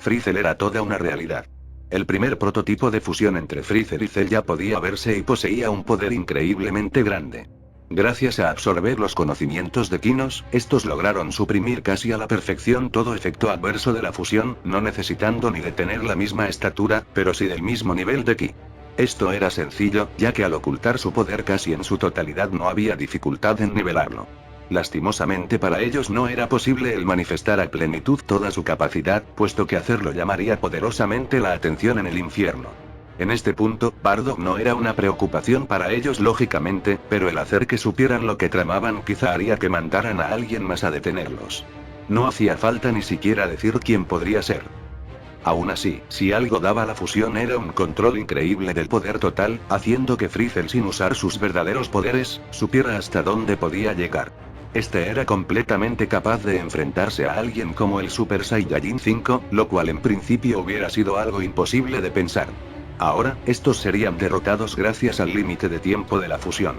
Freezer era toda una realidad. El primer prototipo de fusión entre Freezer y Cell ya podía verse y poseía un poder increíblemente grande. Gracias a absorber los conocimientos de Kinos, estos lograron suprimir casi a la perfección todo efecto adverso de la fusión, no necesitando ni de tener la misma estatura, pero sí del mismo nivel de ki. Esto era sencillo, ya que al ocultar su poder casi en su totalidad no había dificultad en nivelarlo. Lastimosamente para ellos no era posible el manifestar a plenitud toda su capacidad, puesto que hacerlo llamaría poderosamente la atención en el infierno. En este punto, Bardock no era una preocupación para ellos lógicamente, pero el hacer que supieran lo que tramaban quizá haría que mandaran a alguien más a detenerlos. No hacía falta ni siquiera decir quién podría ser. Aún así, si algo daba la fusión era un control increíble del poder total, haciendo que Freezer sin usar sus verdaderos poderes, supiera hasta dónde podía llegar. Este era completamente capaz de enfrentarse a alguien como el Super Saiyajin 5, lo cual en principio hubiera sido algo imposible de pensar. Ahora, estos serían derrotados gracias al límite de tiempo de la fusión.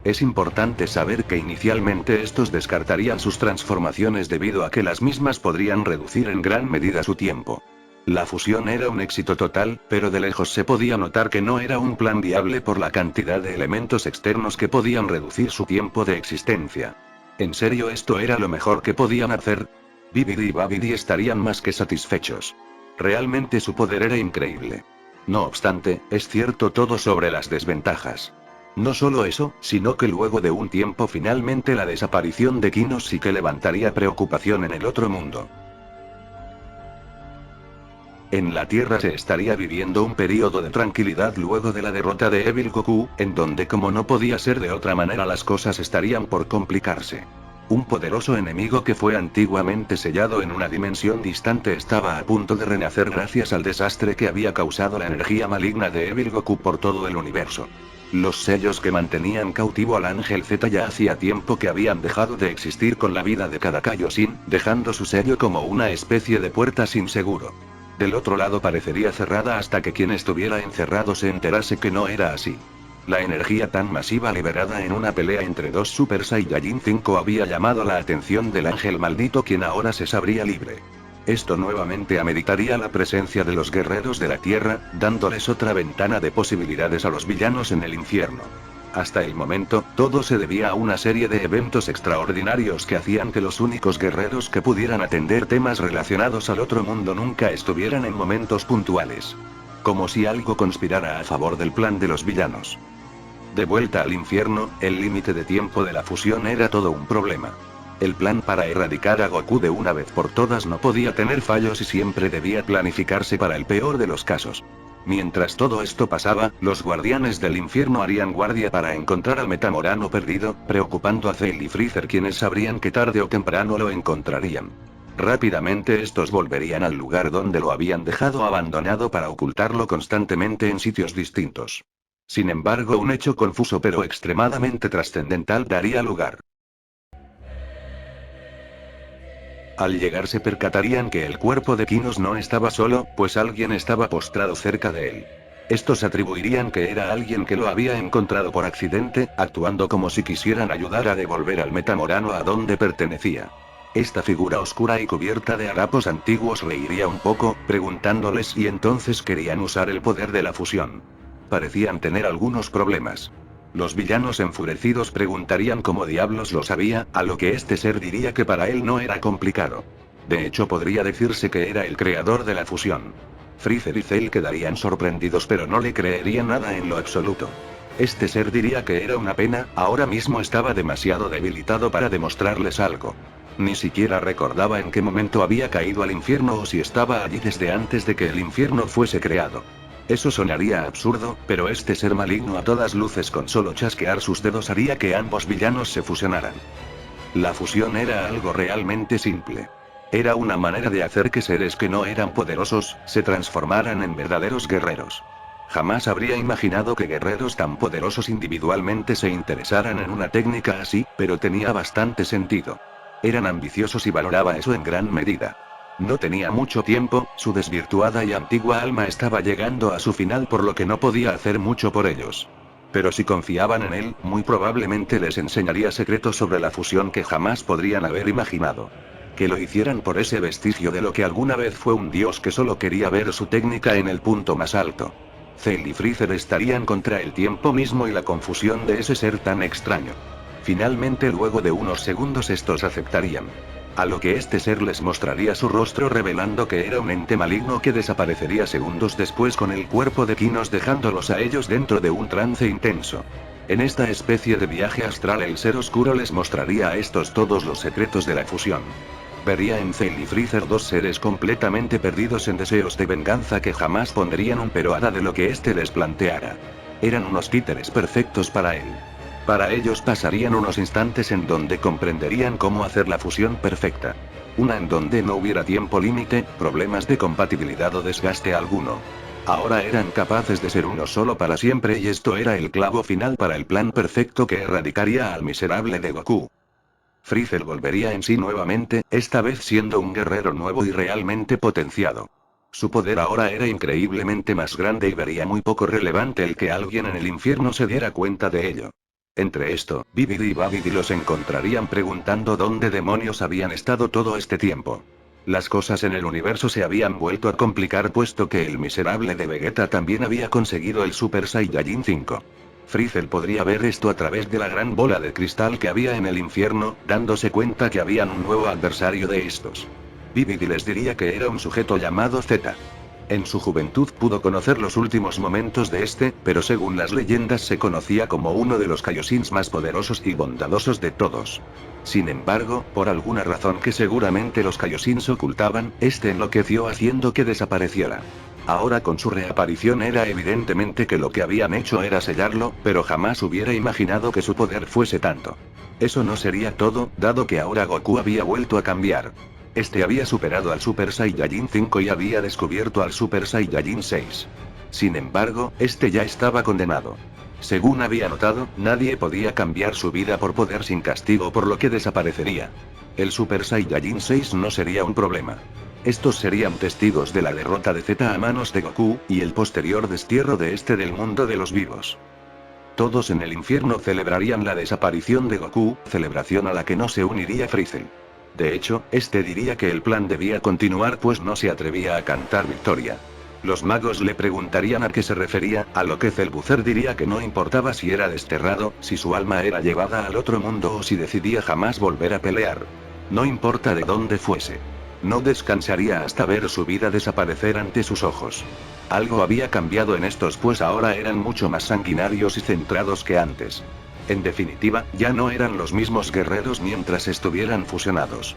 Es importante saber que inicialmente estos descartarían sus transformaciones debido a que las mismas podrían reducir en gran medida su tiempo. La fusión era un éxito total, pero de lejos se podía notar que no era un plan viable por la cantidad de elementos externos que podían reducir su tiempo de existencia. ¿En serio esto era lo mejor que podían hacer? Bibidi y Babidi estarían más que satisfechos. Realmente su poder era increíble. No obstante, es cierto todo sobre las desventajas. No solo eso, sino que luego de un tiempo finalmente la desaparición de Kinos sí que levantaría preocupación en el otro mundo. En la Tierra se estaría viviendo un período de tranquilidad luego de la derrota de Evil Goku, en donde como no podía ser de otra manera las cosas estarían por complicarse. Un poderoso enemigo que fue antiguamente sellado en una dimensión distante estaba a punto de renacer gracias al desastre que había causado la energía maligna de Evil Goku por todo el universo. Los sellos que mantenían cautivo al Ángel Z ya hacía tiempo que habían dejado de existir con la vida de cada Kaioshin, dejando su sello como una especie de puerta sin seguro. Del otro lado parecería cerrada hasta que quien estuviera encerrado se enterase que no era así. La energía tan masiva liberada en una pelea entre dos Super Saiyajin 5 había llamado la atención del ángel maldito, quien ahora se sabría libre. Esto nuevamente ameritaría la presencia de los guerreros de la Tierra, dándoles otra ventana de posibilidades a los villanos en el infierno. Hasta el momento, todo se debía a una serie de eventos extraordinarios que hacían que los únicos guerreros que pudieran atender temas relacionados al otro mundo nunca estuvieran en momentos puntuales. Como si algo conspirara a favor del plan de los villanos. De vuelta al infierno, el límite de tiempo de la fusión era todo un problema. El plan para erradicar a Goku de una vez por todas no podía tener fallos y siempre debía planificarse para el peor de los casos. Mientras todo esto pasaba, los guardianes del infierno harían guardia para encontrar al Metamorano perdido, preocupando a Cell y Freezer, quienes sabrían que tarde o temprano lo encontrarían. Rápidamente estos volverían al lugar donde lo habían dejado abandonado para ocultarlo constantemente en sitios distintos. Sin embargo, un hecho confuso pero extremadamente trascendental daría lugar. Al llegar se percatarían que el cuerpo de Kinos no estaba solo, pues alguien estaba postrado cerca de él. Estos atribuirían que era alguien que lo había encontrado por accidente, actuando como si quisieran ayudar a devolver al Metamorano a donde pertenecía. Esta figura oscura y cubierta de harapos antiguos reiría un poco, preguntándoles si entonces querían usar el poder de la fusión. Parecían tener algunos problemas. Los villanos enfurecidos preguntarían cómo diablos lo sabía, a lo que este ser diría que para él no era complicado. De hecho podría decirse que era el creador de la fusión. Freezer y Cell quedarían sorprendidos pero no le creerían nada en lo absoluto. Este ser diría que era una pena, ahora mismo estaba demasiado debilitado para demostrarles algo. Ni siquiera recordaba en qué momento había caído al infierno o si estaba allí desde antes de que el infierno fuese creado. Eso sonaría absurdo, pero este ser maligno a todas luces con solo chasquear sus dedos haría que ambos villanos se fusionaran. La fusión era algo realmente simple. Era una manera de hacer que seres que no eran poderosos, se transformaran en verdaderos guerreros. Jamás habría imaginado que guerreros tan poderosos individualmente se interesaran en una técnica así, pero tenía bastante sentido. Eran ambiciosos y valoraba eso en gran medida. No tenía mucho tiempo, su desvirtuada y antigua alma estaba llegando a su final por lo que no podía hacer mucho por ellos. Pero si confiaban en él, muy probablemente les enseñaría secretos sobre la fusión que jamás podrían haber imaginado. Que lo hicieran por ese vestigio de lo que alguna vez fue un dios que solo quería ver su técnica en el punto más alto. Cell y Freezer estarían contra el tiempo mismo y la confusión de ese ser tan extraño. Finalmente, luego de unos segundos, estos aceptarían. A lo que este ser les mostraría su rostro, revelando que era un ente maligno que desaparecería segundos después con el cuerpo de Kinos, dejándolos a ellos dentro de un trance intenso. En esta especie de viaje astral, el ser oscuro les mostraría a estos todos los secretos de la fusión. Vería en Cell y Freezer dos seres completamente perdidos en deseos de venganza que jamás pondrían un pero a nada de lo que éste les planteara. Eran unos títeres perfectos para él. Para ellos pasarían unos instantes en donde comprenderían cómo hacer la fusión perfecta. Una en donde no hubiera tiempo límite, problemas de compatibilidad o desgaste alguno. Ahora eran capaces de ser uno solo para siempre, y esto era el clavo final para el plan perfecto que erradicaría al miserable de Goku. Freezer volvería en sí nuevamente, esta vez siendo un guerrero nuevo y realmente potenciado. Su poder ahora era increíblemente más grande y vería muy poco relevante el que alguien en el infierno se diera cuenta de ello. Entre esto, Bibidi y Babidi los encontrarían preguntando dónde demonios habían estado todo este tiempo. Las cosas en el universo se habían vuelto a complicar, puesto que el miserable de Vegeta también había conseguido el Super Saiyajin 5. Freezer podría ver esto a través de la gran bola de cristal que había en el infierno, dándose cuenta que habían un nuevo adversario de estos. Bibidi les diría que era un sujeto llamado Z. En su juventud pudo conocer los últimos momentos de este, pero según las leyendas se conocía como uno de los Kaioshins más poderosos y bondadosos de todos. Sin embargo, por alguna razón que seguramente los Kaioshins ocultaban, este enloqueció haciendo que desapareciera. Ahora con su reaparición era evidentemente que lo que habían hecho era sellarlo, pero jamás hubiera imaginado que su poder fuese tanto. Eso no sería todo, dado que ahora Goku había vuelto a cambiar. Este había superado al Super Saiyajin 5 y había descubierto al Super Saiyajin 6. Sin embargo, este ya estaba condenado. Según había notado, nadie podía cambiar su vida por poder sin castigo, por lo que desaparecería. El Super Saiyajin 6 no sería un problema. Estos serían testigos de la derrota de Z a manos de Goku, y el posterior destierro de este del mundo de los vivos. Todos en el infierno celebrarían la desaparición de Goku, celebración a la que no se uniría Freezer. De hecho, este diría que el plan debía continuar, pues no se atrevía a cantar victoria. Los magos le preguntarían a qué se refería, a lo que Cellbuzzer diría que no importaba si era desterrado, si su alma era llevada al otro mundo o si decidía jamás volver a pelear. No importa de dónde fuese. No descansaría hasta ver su vida desaparecer ante sus ojos. Algo había cambiado en estos, pues ahora eran mucho más sanguinarios y centrados que antes. En definitiva, ya no eran los mismos guerreros mientras estuvieran fusionados.